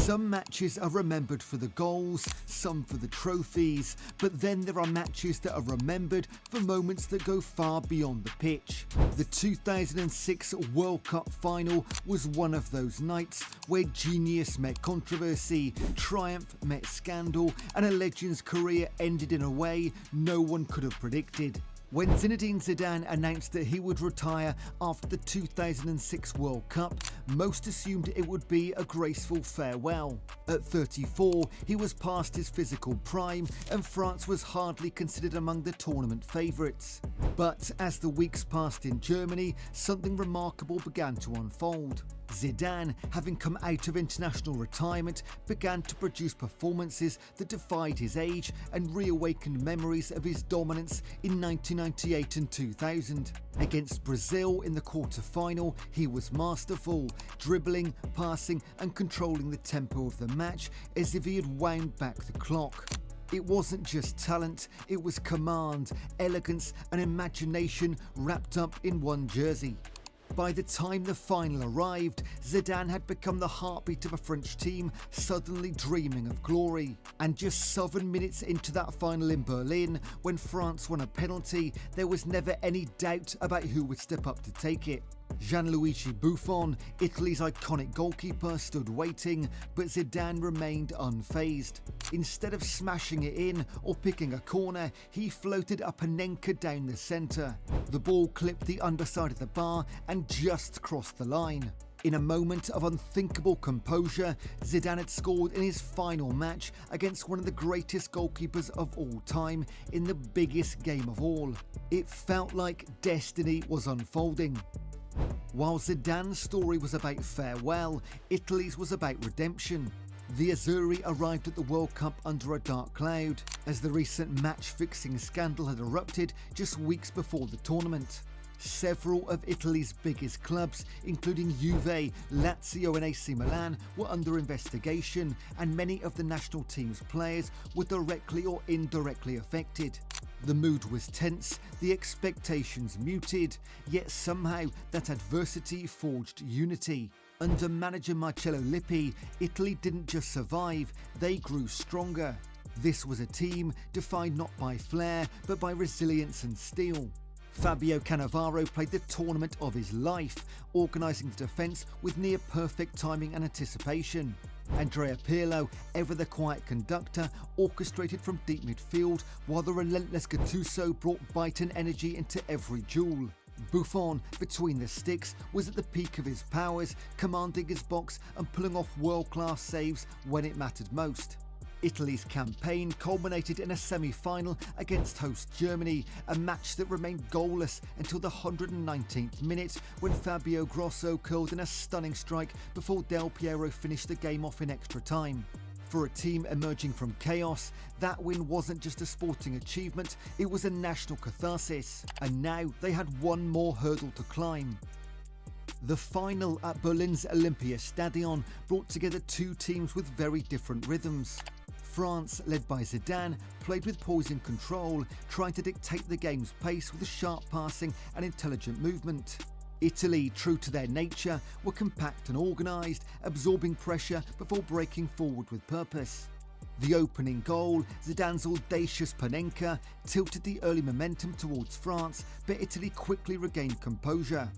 Some matches are remembered for the goals, some for the trophies, but then there are matches that are remembered for moments that go far beyond the pitch. The 2006 World Cup Final was one of those nights where genius met controversy, triumph met scandal, and a legend's career ended in a way no one could have predicted. When Zinedine Zidane announced that he would retire after the 2006 World Cup, most assumed it would be a graceful farewell. At 34, he was past his physical prime and France was hardly considered among the tournament favourites. But as the weeks passed in Germany, something remarkable began to unfold. Zidane, having come out of international retirement, began to produce performances that defied his age and reawakened memories of his dominance in 1998 and 2000. Against Brazil in the quarter-final, he was masterful, dribbling, passing and controlling the tempo of the match as if he had wound back the clock. It wasn't just talent, it was command, elegance and imagination wrapped up in one jersey. By the time the final arrived, Zidane had become the heartbeat of a French team suddenly dreaming of glory. And just 7 minutes into that final in Berlin, when France won a penalty, there was never any doubt about who would step up to take it. Gianluigi Buffon, Italy's iconic goalkeeper, stood waiting, but Zidane remained unfazed. Instead of smashing it in or picking a corner, he floated a Panenka down the centre. The ball clipped the underside of the bar and just crossed the line. In a moment of unthinkable composure, Zidane had scored in his final match against one of the greatest goalkeepers of all time in the biggest game of all. It felt like destiny was unfolding. While Zidane's story was about farewell, Italy's was about redemption. The Azzurri arrived at the World Cup under a dark cloud, as the recent match-fixing scandal had erupted just weeks before the tournament. Several of Italy's biggest clubs, including Juve, Lazio and AC Milan, were under investigation, and many of the national team's players were directly or indirectly affected. The mood was tense, the expectations muted, yet somehow that adversity forged unity. Under manager Marcello Lippi, Italy didn't just survive, they grew stronger. This was a team defined not by flair, but by resilience and steel. Fabio Cannavaro played the tournament of his life, organising the defence with near-perfect timing and anticipation. Andrea Pirlo, ever the quiet conductor, orchestrated from deep midfield, while the relentless Gattuso brought bite and energy into every duel. Buffon, between the sticks, was at the peak of his powers, commanding his box and pulling off world-class saves when it mattered most. Italy's campaign culminated in a semi-final against host Germany, a match that remained goalless until the 119th minute when Fabio Grosso curled in a stunning strike before Del Piero finished the game off in extra time. For a team emerging from chaos, that win wasn't just a sporting achievement, it was a national catharsis, and now they had one more hurdle to climb. The final at Berlin's Olympiastadion brought together two teams with very different rhythms. France, led by Zidane, played with poise and control, trying to dictate the game's pace with sharp passing and intelligent movement. Italy, true to their nature, were compact and organised, absorbing pressure before breaking forward with purpose. The opening goal, Zidane's audacious Panenka, tilted the early momentum towards France, but Italy quickly regained composure.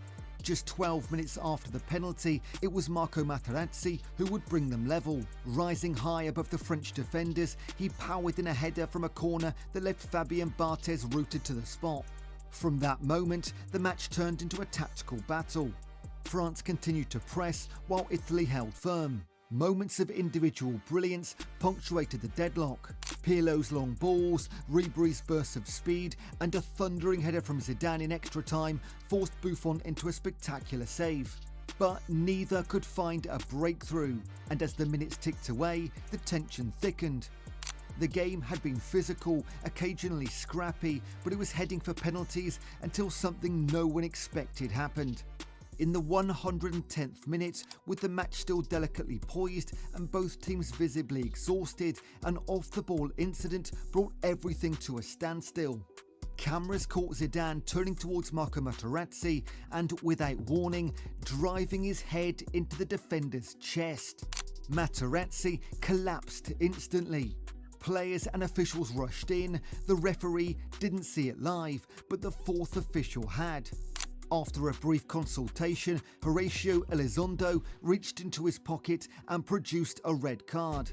Just 12 minutes after the penalty, it was Marco Materazzi who would bring them level. Rising high above the French defenders, he powered in a header from a corner that left Fabien Barthez rooted to the spot. From that moment, the match turned into a tactical battle. France continued to press while Italy held firm. Moments of individual brilliance punctuated the deadlock. Pirlo's long balls, Ribery's bursts of speed, and a thundering header from Zidane in extra time forced Buffon into a spectacular save. But neither could find a breakthrough, and as the minutes ticked away, the tension thickened. The game had been physical, occasionally scrappy, but it was heading for penalties until something no one expected happened. In the 110th minute, with the match still delicately poised and both teams visibly exhausted, an off-the-ball incident brought everything to a standstill. Cameras caught Zidane turning towards Marco Materazzi and, without warning, driving his head into the defender's chest. Materazzi collapsed instantly. Players and officials rushed in. The referee didn't see it live, but the fourth official had. After a brief consultation, Horacio Elizondo reached into his pocket and produced a red card.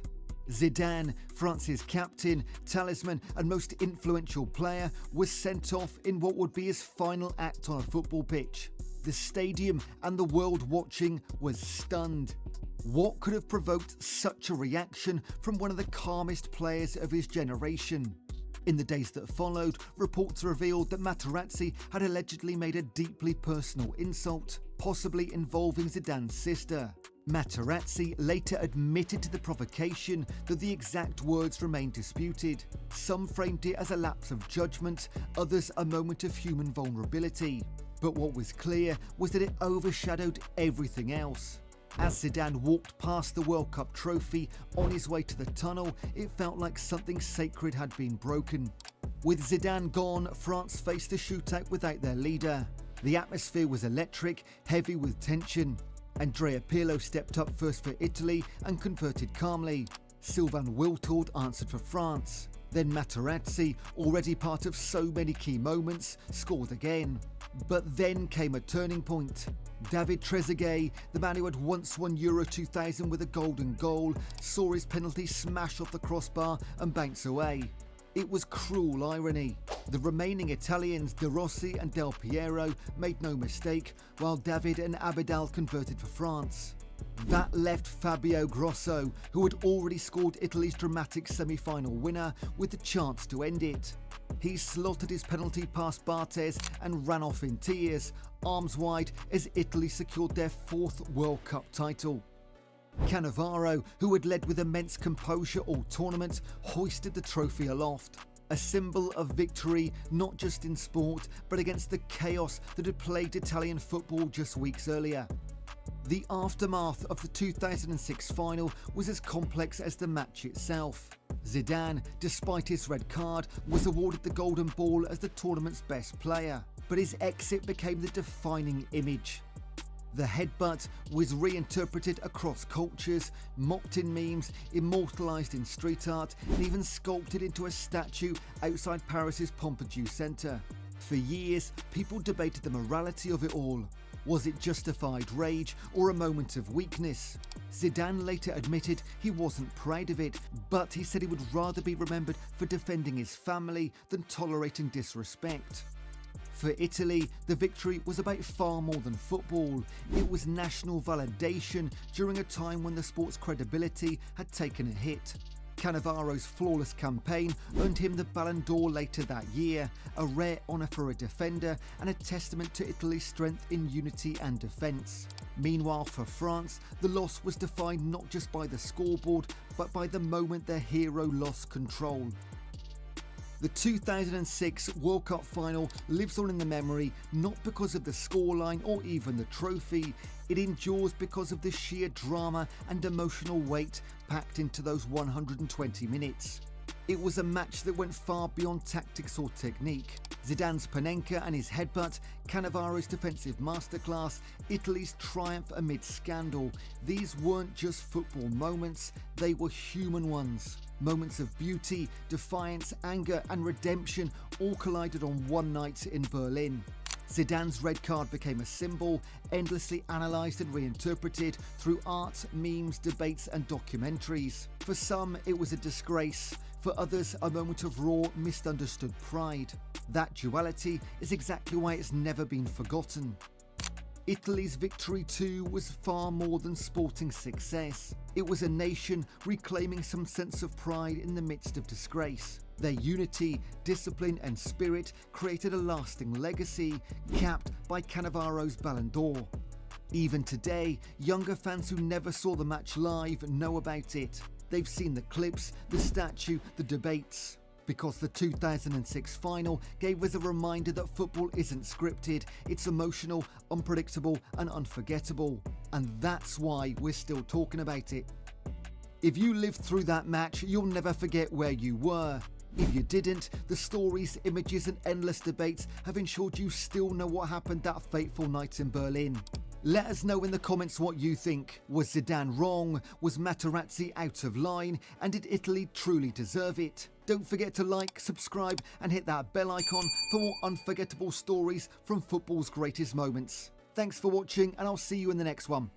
Zidane, France's captain, talisman and most influential player, was sent off in what would be his final act on a football pitch. The stadium and the world watching was stunned. What could have provoked such a reaction from one of the calmest players of his generation? In the days that followed, reports revealed that Materazzi had allegedly made a deeply personal insult, possibly involving Zidane's sister. Materazzi later admitted to the provocation, though the exact words remain disputed. Some framed it as a lapse of judgment, others a moment of human vulnerability. But what was clear was that it overshadowed everything else. As Zidane walked past the World Cup trophy on his way to the tunnel, it felt like something sacred had been broken. With Zidane gone, France faced the shootout without their leader. The atmosphere was electric, heavy with tension. Andrea Pirlo stepped up first for Italy and converted calmly. Sylvain Wiltord answered for France. Then Materazzi, already part of so many key moments, scored again. But then came a turning point. David Trezeguet, the man who had once won Euro 2000 with a golden goal, saw his penalty smash off the crossbar and bounce away. It was cruel irony. The remaining Italians, De Rossi and Del Piero, made no mistake, while David and Abidal converted for France. That left Fabio Grosso, who had already scored Italy's dramatic semi-final winner, with the chance to end it. He slotted his penalty past Barthez and ran off in tears, arms wide, as Italy secured their fourth World Cup title. Cannavaro, who had led with immense composure all tournament, hoisted the trophy aloft. A symbol of victory not just in sport, but against the chaos that had plagued Italian football just weeks earlier. The aftermath of the 2006 final was as complex as the match itself. Zidane, despite his red card, was awarded the Golden Ball as the tournament's best player, but his exit became the defining image. The headbutt was reinterpreted across cultures, mocked in memes, immortalised in street art, and even sculpted into a statue outside Paris's Pompidou Centre. For years, people debated the morality of it all. Was it justified rage or a moment of weakness? Zidane later admitted he wasn't proud of it, but he said he would rather be remembered for defending his family than tolerating disrespect. For Italy, the victory was about far more than football. It was national validation during a time when the sport's credibility had taken a hit. Cannavaro's flawless campaign earned him the Ballon d'Or later that year, a rare honour for a defender and a testament to Italy's strength in unity and defence. Meanwhile, for France, the loss was defined not just by the scoreboard, but by the moment their hero lost control. The 2006 World Cup Final lives on in the memory not because of the scoreline or even the trophy. It endures because of the sheer drama and emotional weight packed into those 120 minutes. It was a match that went far beyond tactics or technique. Zidane's Panenka and his headbutt, Cannavaro's defensive masterclass, Italy's triumph amid scandal. These weren't just football moments, they were human ones. Moments of beauty, defiance, anger and redemption all collided on one night in Berlin. Zidane's red card became a symbol, endlessly analysed and reinterpreted through art, memes, debates and documentaries. For some, it was a disgrace. For others, a moment of raw, misunderstood pride. That duality is exactly why it's never been forgotten. Italy's victory too was far more than sporting success. It was a nation reclaiming some sense of pride in the midst of disgrace. Their unity, discipline and spirit created a lasting legacy, capped by Cannavaro's Ballon d'Or. Even today, younger fans who never saw the match live know about it. They've seen the clips, the statue, the debates. Because the 2006 final gave us a reminder that football isn't scripted, it's emotional, unpredictable and unforgettable. And that's why we're still talking about it. If you lived through that match, you'll never forget where you were. If you didn't, the stories, images and endless debates have ensured you still know what happened that fateful night in Berlin. Let us know in the comments what you think. Was Zidane wrong? Was Materazzi out of line? And did Italy truly deserve it? Don't forget to like, subscribe and hit that bell icon for more unforgettable stories from football's greatest moments. Thanks for watching and I'll see you in the next one.